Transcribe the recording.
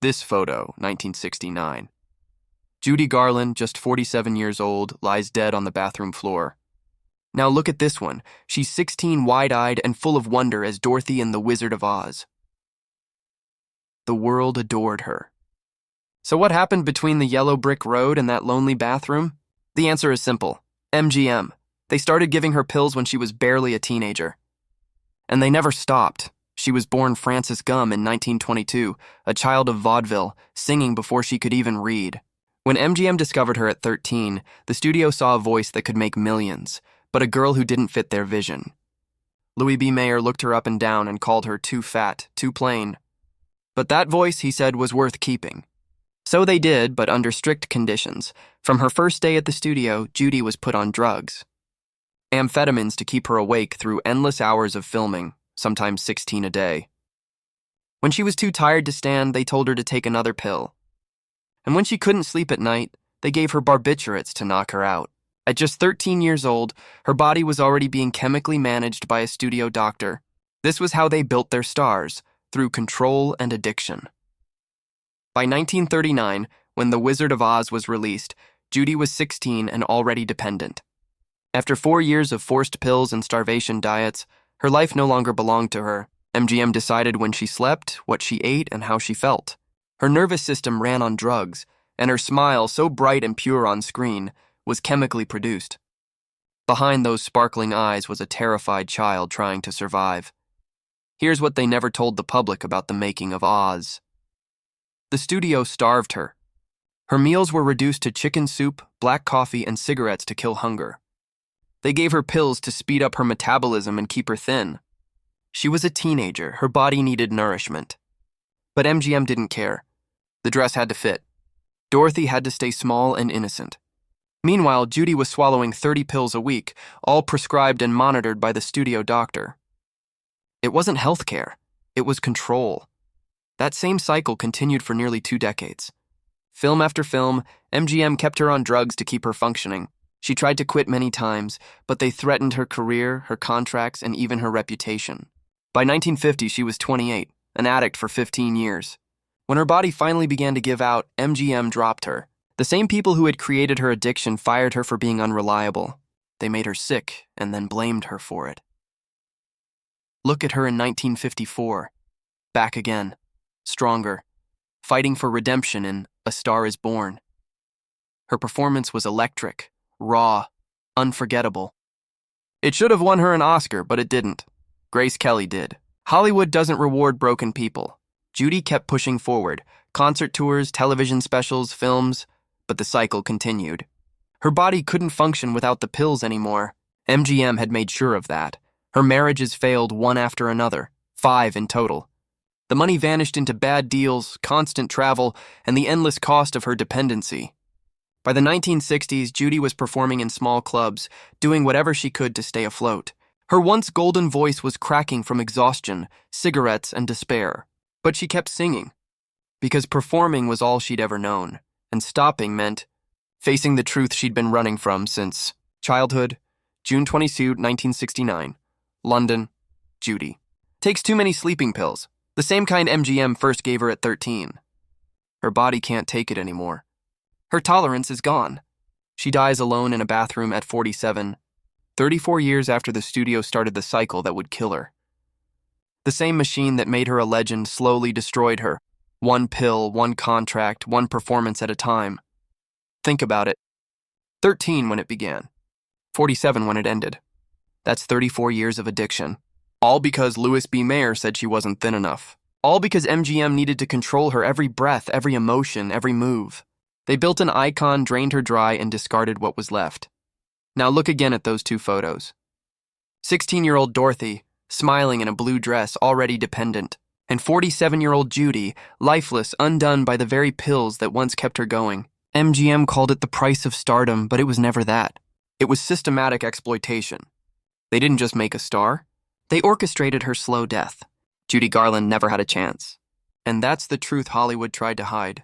This photo, 1969. Judy Garland, just 47 years old, lies dead on the bathroom floor. Now look at this one. She's 16, wide-eyed and full of wonder as Dorothy in The Wizard of Oz. The world adored her. So what happened between the yellow brick road and that lonely bathroom? The answer is simple. MGM. They started giving her pills when she was barely a teenager. And they never stopped. She was born Frances Gumm in 1922, a child of vaudeville, singing before she could even read. When MGM discovered her at 13, the studio saw a voice that could make millions, but a girl who didn't fit their vision. Louis B. Mayer looked her up and down and called her too fat, too plain. But that voice, he said, was worth keeping. So they did, but under strict conditions. From her first day at the studio, Judy was put on drugs. Amphetamines to keep her awake through endless hours of filming, sometimes 16 a day. When she was too tired to stand, they told her to take another pill. And when she couldn't sleep at night, they gave her barbiturates to knock her out. At just 13 years old, her body was already being chemically managed by a studio doctor. This was how they built their stars, through control and addiction. By 1939, when The Wizard of Oz was released, Judy was 16 and already dependent. After 4 years of forced pills and starvation diets, her life no longer belonged to her. MGM decided when she slept, what she ate, and how she felt. Her nervous system ran on drugs, and her smile, so bright and pure on screen, was chemically produced. Behind those sparkling eyes was a terrified child trying to survive. Here's what they never told the public about the making of Oz. The studio starved her. Her meals were reduced to chicken soup, black coffee, and cigarettes to kill hunger. They gave her pills to speed up her metabolism and keep her thin. She was a teenager. Her body needed nourishment. But MGM didn't care. The dress had to fit. Dorothy had to stay small and innocent. Meanwhile, Judy was swallowing 30 pills a week, all prescribed and monitored by the studio doctor. It wasn't healthcare. It was control. That same cycle continued for nearly 2 decades. Film after film, MGM kept her on drugs to keep her functioning. She tried to quit many times, but they threatened her career, her contracts, and even her reputation. By 1950, she was 28, an addict for 15 years. When her body finally began to give out, MGM dropped her. The same people who had created her addiction fired her for being unreliable. They made her sick and then blamed her for it. Look at her in 1954. Back again. Stronger. Fighting for redemption in A Star is Born. Her performance was electric, raw, unforgettable. It should have won her an Oscar, but it didn't. Grace Kelly did. Hollywood doesn't reward broken people. Judy kept pushing forward. Concert tours, television specials, films, but the cycle continued. Her body couldn't function without the pills anymore. MGM had made sure of that. Her marriages failed one after another, 5 in total. The money vanished into bad deals, constant travel, and the endless cost of her dependency. By the 1960s, Judy was performing in small clubs, doing whatever she could to stay afloat. Her once golden voice was cracking from exhaustion, cigarettes, and despair. But she kept singing, because performing was all she'd ever known, and stopping meant facing the truth she'd been running from since childhood. June 22, 1969. London, Judy. Takes too many sleeping pills, the same kind MGM first gave her at 13. Her body can't take it anymore. Her tolerance is gone. She dies alone in a bathroom at 47, 34 years after the studio started the cycle that would kill her. The same machine that made her a legend slowly destroyed her. One pill, one contract, one performance at a time. Think about it. 13 when it began. 47 when it ended. That's 34 years of addiction. All because Louis B. Mayer said she wasn't thin enough. All because MGM needed to control her every breath, every emotion, every move. They built an icon, drained her dry, and discarded what was left. Now look again at those 2 photos. 16-year-old Dorothy, smiling in a blue dress, already dependent, and 47-year-old Judy, lifeless, undone by the very pills that once kept her going. MGM called it the price of stardom, but it was never that. It was systematic exploitation. They didn't just make a star. They orchestrated her slow death. Judy Garland never had a chance. And that's the truth Hollywood tried to hide.